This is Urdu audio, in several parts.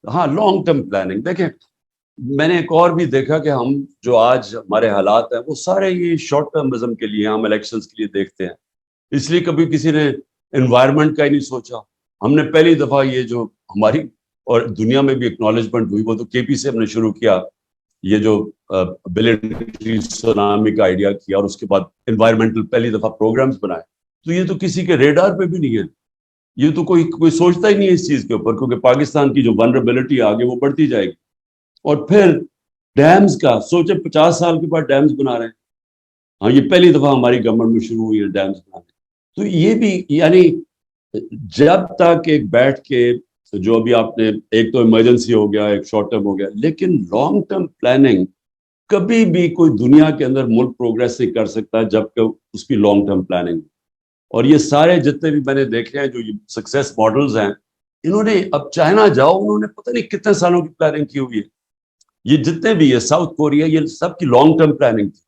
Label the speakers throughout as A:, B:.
A: ہاں لانگ ٹرم پلاننگ دیکھیں، میں نے ایک اور بھی دیکھا کہ ہم جو آج ہمارے حالات ہیں وہ سارے یہ شارٹ ٹرمزم کے لیے، ہم الیکشنز کے لیے دیکھتے ہیں، اس لیے کبھی کسی نے انوائرمنٹ کا ہی نہیں سوچا. ہم نے پہلی دفعہ یہ جو ہماری اور دنیا میں بھی اکنالجمنٹ ہوئی وہ تو کے پی سے ہم نے شروع کیا، یہ جو بلین ٹری سونامی کا آئیڈیا کیا اور اس کے بعد انوائرمنٹل پہلی دفعہ پروگرامز بنائے. تو یہ تو کسی کے ریڈار پہ بھی نہیں ہے، یہ تو کوئی سوچتا ہی نہیں ہے اس چیز کے اوپر، کیونکہ پاکستان کی جو ولنریبلٹی آگے وہ بڑھتی جائے گی. اور پھر ڈیمز کا سوچے 50 سال کے بعد ڈیمز بنا رہے ہیں. ہاں یہ پہلی دفعہ ہماری گورنمنٹ میں شروع ہوئی ہے ڈیمز بنانے. تو یہ بھی یعنی جب تک ایک بیٹھ کے جو ابھی آپ نے ایک تو ایمرجنسی ہو گیا، ایک شارٹ ٹرم ہو گیا، لیکن لانگ ٹرم پلاننگ کبھی بھی کوئی دنیا کے اندر ملک پروگریس نہیں کر سکتا جب کہ اس کی لانگ ٹرم پلاننگ. اور یہ سارے جتنے بھی میں نے دیکھے ہیں جو سکسیس ماڈلز ہیں، انہوں نے اب چائنا جاؤ، انہوں نے پتہ نہیں کتنے سالوں کی پلاننگ کی ہوئی ہے. یہ جتنے بھی ہے ساؤتھ کوریا، یہ سب کی لانگ ٹرم پلاننگ تھی.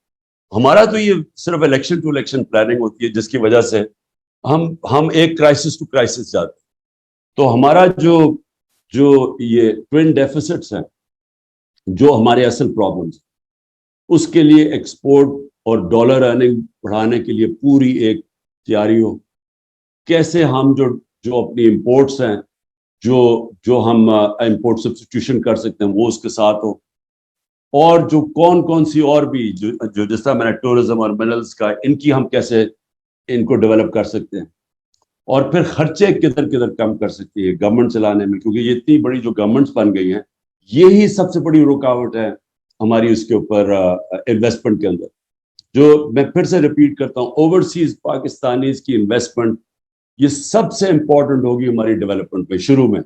A: ہمارا تو یہ صرف الیکشن ٹو الیکشن پلاننگ ہوتی ہے، جس کی وجہ سے ہم ایک کرائسس ٹو کرائسس جاتے ہیں. تو ہمارا جو یہ ٹوین ڈیفیسٹس ہیں، جو ہمارے اصل پرابلمس، اس کے لیے ایکسپورٹ اور ڈالر ارننگ بڑھانے کے لیے پوری ایک تیاری ہو. کیسے ہم جو اپنی امپورٹس ہیں، جو ہم امپورٹ سبسٹیٹیوشن کر سکتے ہیں وہ اس کے ساتھ ہو. اور جو کون سی اور بھی جو جس طرح میں نے ٹورزم اور منرلس کا، ان کی ہم کیسے ان کو ڈیولپ کر سکتے ہیں. اور پھر خرچے کدھر کم کر سکتی ہے گورنمنٹ چلانے میں، کیونکہ یہ اتنی بڑی جو گورنمنٹس بن گئی ہیں، یہی سب سے بڑی رکاوٹ ہے ہماری اس کے اوپر انویسٹمنٹ کے اندر. جو میں پھر سے ریپیٹ کرتا ہوں، اوورسیز پاکستانیز کی انویسٹمنٹ یہ سب سے امپورٹنٹ ہوگی ہماری ڈیولپمنٹ میں شروع میں.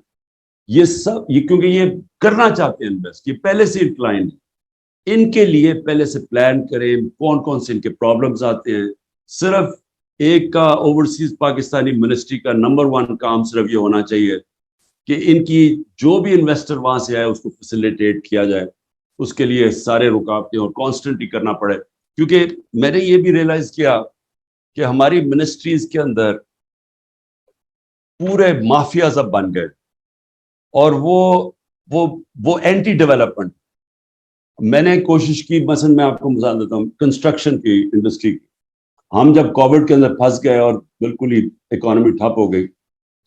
A: یہ کیونکہ یہ کرنا چاہتے ہیں انویسٹ، یہ پہلے سے انکلائنڈ ہے. ان کے لیے پہلے سے پلان کریں کون سے ان کے پرابلمز آتے ہیں. صرف ایک کا اوورسیز پاکستانی منسٹری کا نمبر 1 کام صرف یہ ہونا چاہیے کہ ان کی جو بھی انویسٹر وہاں سے آئے اس کو فیسیلیٹیٹ کیا جائے. اس کے لیے سارے رکاوٹیں اور کانسٹنٹلی کرنا پڑے. کیونکہ میں نے یہ بھی ریئلائز کیا کہ ہماری منسٹریز کے اندر پورے مافیاز اب بن گئے، اور وہ اینٹی ڈیولپمنٹ. میں نے کوشش کی، مثلا میں آپ کو مثال دیتا ہوں کنسٹرکشن کی انڈسٹری کی. ہم جب کووڈ کے اندر پھنس گئے اور بالکل ہی اکانومی ٹھپ ہو گئی،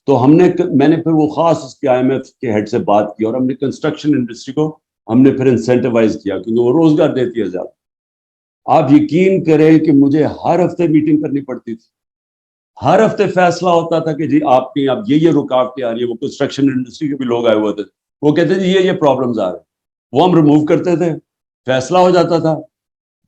A: تو میں نے پھر وہ خاص اس کے IMF کے ہیڈ سے بات کی، اور ہم نے کنسٹرکشن انڈسٹری کو ہم نے پھر انسینٹیوائز کیا، کیونکہ وہ روزگار دیتی ہے زیادہ. آپ یقین کریں کہ مجھے ہر ہفتے میٹنگ کرنی پڑتی تھی، ہر ہفتے فیصلہ ہوتا تھا کہ جی آپ کی اب یہ رکاوٹیں آ رہی ہیں. وہ کنسٹرکشن انڈسٹری کے بھی لوگ آئے ہوئے تھے، وہ کہتے ہیں جی یہ پرابلمز آ رہے ہیں، وہ ہم ریموو کرتے تھے، فیصلہ ہو جاتا تھا.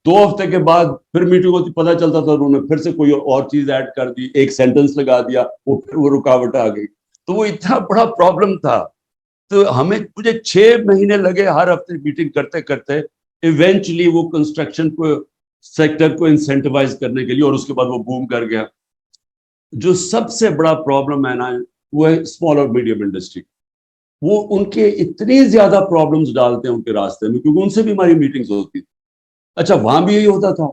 A: 2 ہفتے کے بعد پھر میٹنگ ہوتی، پتہ چلتا تھا انہوں نے پھر سے کوئی اور چیز ایڈ کر دی، ایک سینٹنس لگا دیا، وہ رکاوٹ آ گئی. تو وہ اتنا بڑا پرابلم تھا. تو مجھے 6 مہینے لگے ہر ہفتے میٹنگ کرتے کرتے ایونچولی وہ کنسٹرکشن کو سیکٹر کو انسینٹیوائز کرنے کے لیے، اور اس کے بعد وہ بوم کر گیا. جو سب سے بڑا پرابلم ہے نا وہ ہے اسمال اور میڈیم انڈسٹری. وہ ان کے اتنی زیادہ پرابلمز ڈالتے ہیں ان کے راستے میں، کیونکہ ان سے بھی ہماری میٹنگز ہوتی تھی. اچھا وہاں بھی یہی ہوتا تھا.